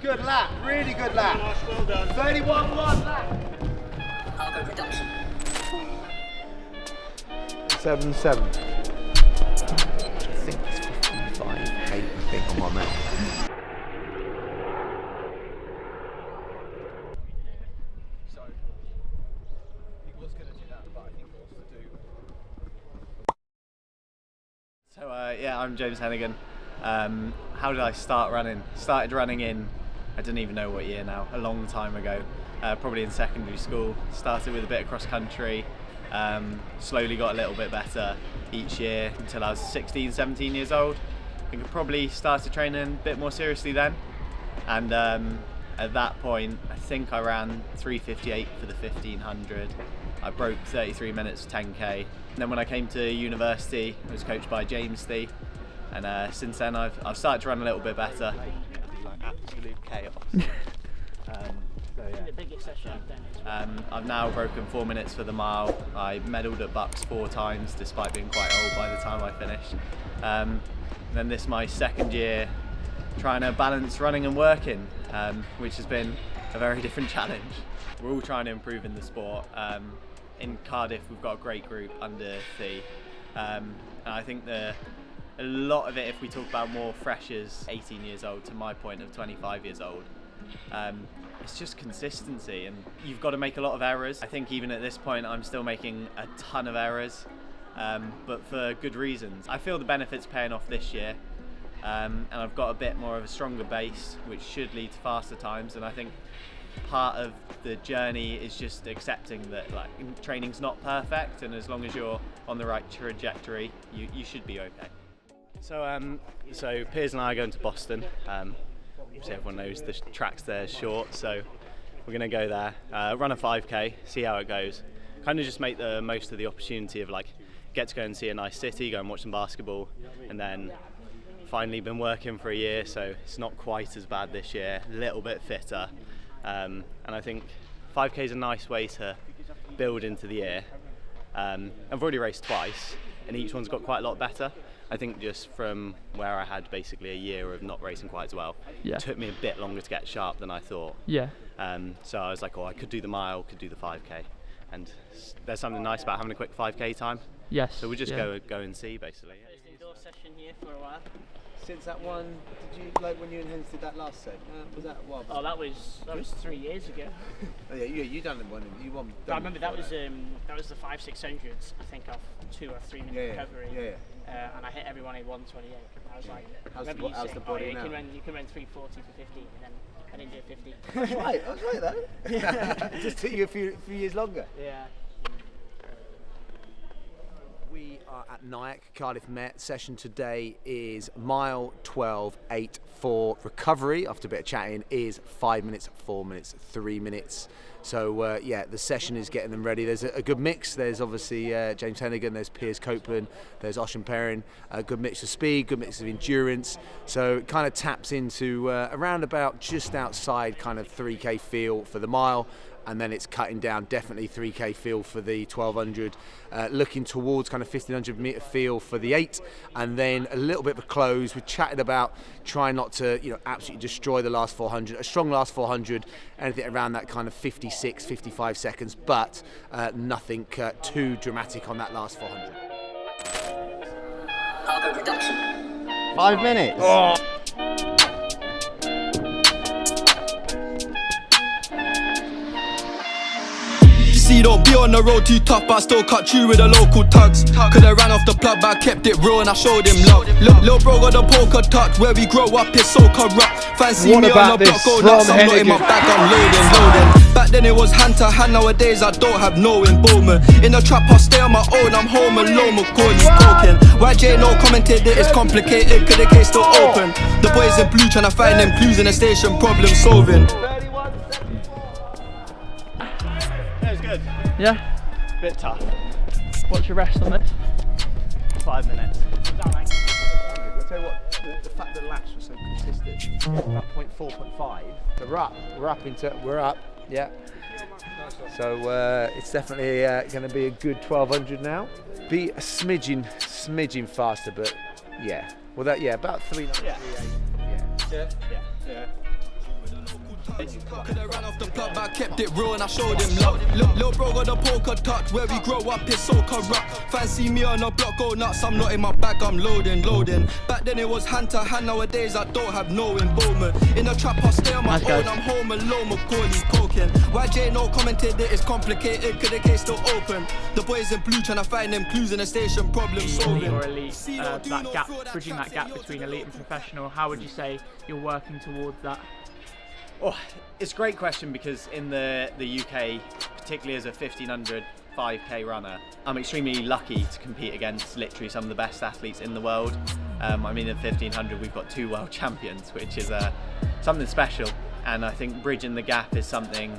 Good lap, really good lap. Well done. 31.1 lap. Cargo reduction. 7.7. I think it's 55.8, I think, on my map. So, he was going to do that, but I think he wants to do. So yeah, I'm James Heneghan. How did I start running? Started running in, I don't even know what year now, a long time ago, probably in secondary school. Started with a bit of cross country, slowly got a little bit better each year until I was 16, 17 years old. I think I probably started training a bit more seriously then, and at that point I think I ran 3:58 for the 1500. I broke 33 minutes 10k. And then when I came to university, I was coached by James Heneghan, and since then I've started to run a little bit better. Like absolute chaos. The biggest session I've done. I've now broken 4 minutes for the mile. I medalled at Bucks 4 times, despite being quite old by the time I finished. Then this is my second year trying to balance running and working, which has been a very different challenge. We're all trying to improve in the sport. In Cardiff, we've got a great group under Thea, and I think a lot of it, if we talk about more freshers, 18 years old to my point of 25 years old, it's just consistency, and you've got to make a lot of errors. I think even at this point I'm still making a ton of errors, but for good reasons. I feel the benefits paying off this year, and I've got a bit more of a stronger base, which should lead to faster times. And I think part of the journey is just accepting that like training's not perfect, and as long as you're on the right trajectory, you should be okay. So Piers and I are going to Boston. Obviously everyone knows the track's there short, so we're going to go there, run a 5k, see how it goes. Kind of just make the most of the opportunity of like get to go and see a nice city, go and watch some basketball, and then finally been working for a year, so it's not quite as bad this year, a little bit fitter. And I think 5k is a nice way to build into the year. I've already raced twice, and each one's got quite a lot better. I think just from where I had basically a year of not racing quite as well, it took me a bit longer to get sharp than I thought. Yeah. So I was like, oh, I could do the mile, could do the 5k, and there's something nice about having a quick 5k time. Yes. So we'll just go and see basically. First indoor session here for a while. Since that one, did you, like when you and Hens did that last set, was that what? Oh, that was 3 years ago. Oh yeah, you done one, you won. I remember that was the 5-600s. I think off 2 or 3 minute recovery. Yeah. And I hit everyone in 1:28. I was like, How's remember the body now? You can run 3:40 for 50, and then I didn't do 50. That's right. I was right though. It just took you a few years longer. Yeah. We are at Nyack, Cardiff Met. Session today is mile 12.84. Recovery, after a bit of chatting, is 5 minutes, 4 minutes, 3 minutes. So yeah, the session is getting them ready. There's a good mix. There's obviously James Heneghan, there's Piers Copeland, there's Osian Perrin. A good mix of speed, good mix of endurance. So it kind of taps into around about just outside kind of 3k feel for the mile. And then it's cutting down definitely 3k feel for the 1200, looking towards kind of 1500 metre feel for the 8, and then a little bit of a close. We chatted about trying not to, absolutely destroy the last 400. A strong last 400, anything around that kind of 56, 55 seconds, but nothing too dramatic on that last 400. Cargo reduction. 5 minutes. Oh. See, don't be on the road too tough, but I still cut you with the local tugs. Coulda ran off the plug, but I kept it real and I showed him love. Look, little bro got the poker touch, where we grow up is so corrupt. Fancy What me about on the block, this go nuts, from I'm not in my Heneghan? bag, I'm loading. Back then it was hand to hand, nowadays I don't have no involvement. In the trap I stay on my own, I'm home alone, Macaulay's talking. YJ no commented it, it's complicated, could the case still open? The boys in blue trying to find them clues in the station, problem solving. That was good. Yeah. Bit tough. What's your rest on this? 5 minutes. I'll tell you what, the fact that laps were so consistent, about 0.4, 0.5, we're up, yeah. So it's definitely going to be a good 1200 now. Be a smidgen faster, but yeah. Well, about 3.98. Yeah. Could've ran off the plug, but I kept it real and I showed him love. Little bro got a polka touch, where we grow up is so corrupt. Fancy me on the block, go nuts, I'm not in my bag, I'm loading. Back then it was hand to hand, nowadays I don't have no involvement. In the trap I stay on my own, I'm home alone, Macaulay poking. YJ no commented that it's complicated, could the case still open? The boys in blue trying to find them clues in the station, problem solving. Or elite, that gap, bridging that gap between elite and professional, how would you say you're working towards that? Oh, it's a great question because in the UK, particularly as a 1500 5k runner, I'm extremely lucky to compete against literally some of the best athletes in the world. I mean, in 1500 we've got 2 world champions, which is something special, and I think bridging the gap is something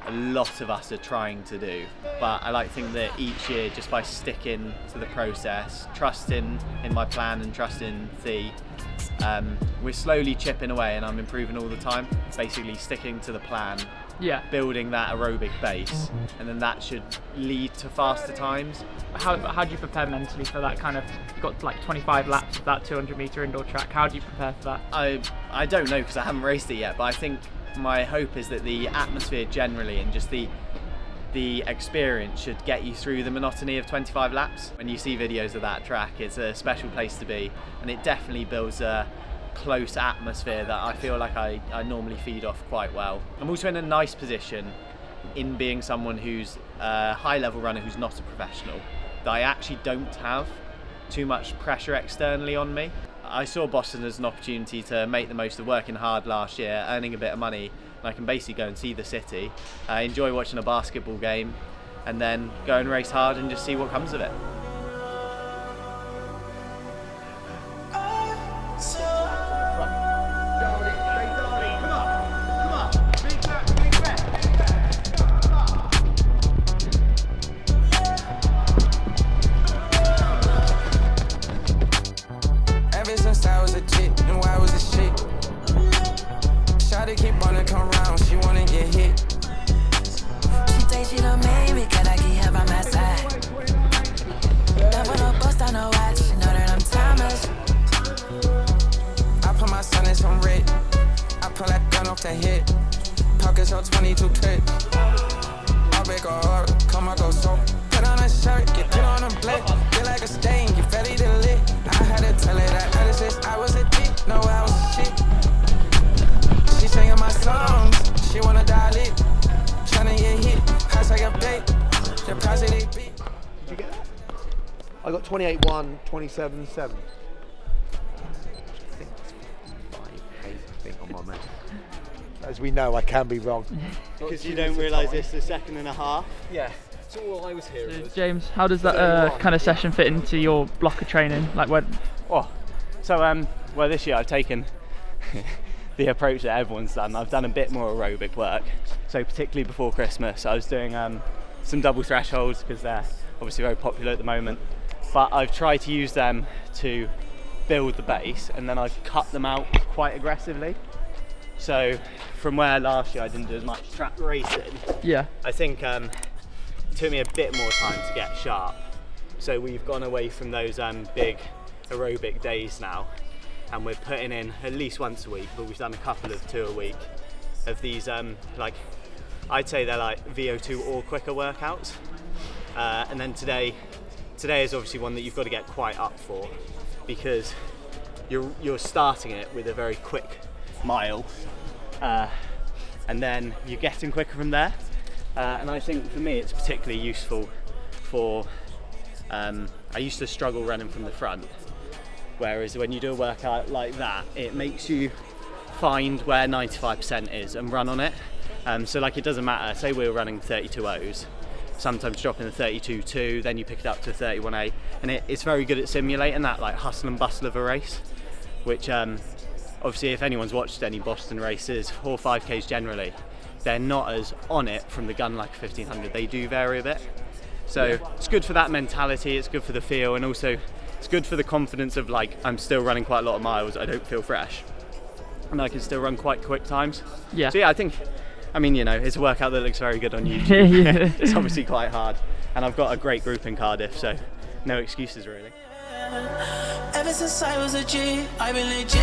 a lot of us are trying to do. But I like to think that each year, just by sticking to the process, trusting in my plan and trusting Thea, we're slowly chipping away, and I'm improving all the time. Basically sticking to the plan, building that aerobic base, and then that should lead to faster times. How do you prepare mentally for that kind of, you've got like 25 laps of that 200 metre indoor track, how do you prepare for that? I don't know because I haven't raced it yet, but I think my hope is that the atmosphere generally and just the experience should get you through the monotony of 25 laps. When you see videos of that track, it's a special place to be, and it definitely builds a close atmosphere that I feel like I normally feed off quite well. I'm also in a nice position in being someone who's a high level runner who's not a professional, that I actually don't have too much pressure externally on me. I saw Boston as an opportunity to make the most of working hard last year, earning a bit of money, and I can basically go and see the city, enjoy watching a basketball game, and then go and race hard and just see what comes of it. I got 28.1, 27.7. I think it's 5.8, I think, on my map. As we know, I can be wrong. Because you don't realise it's the second and a half. Yeah. So all I was hearing was... James, how does that kind of session fit into your block of training? Like when? Well, this year I've taken the approach that everyone's done. I've done a bit more aerobic work. So particularly before Christmas, I was doing some double thresholds because they're obviously very popular at the moment. But I've tried to use them to build the base, and then I've cut them out quite aggressively. So from where last year I didn't do as much track racing, I think it took me a bit more time to get sharp. So we've gone away from those big aerobic days now, and we're putting in at least once a week, but we've done a couple of 2 a week of these like, I'd say they're like VO2 or quicker workouts. And then today is obviously one that you've got to get quite up for, because you're starting it with a very quick mile, and then you're getting quicker from there. And I think for me it's particularly useful for, I used to struggle running from the front, whereas when you do a workout like that, it makes you find where 95% is and run on it. So like, it doesn't matter, say we're running 32.0s, sometimes dropping the 32.2, then you pick it up to 31.8, and it's very good at simulating that like hustle and bustle of a race, which obviously if anyone's watched any Boston races or 5Ks generally, they're not as on it from the gun like a 1500, they do vary a bit. So it's good for that mentality, it's good for the feel, and also it's good for the confidence of like, I'm still running quite a lot of miles, I don't feel fresh, and I can still run quite quick times. So I mean, you know, it's a workout that looks very good on YouTube. It's obviously quite hard, and I've got a great group in Cardiff, so no excuses really. Ever since I was a G, I've been legit.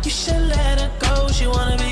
You should let her go. she wanna be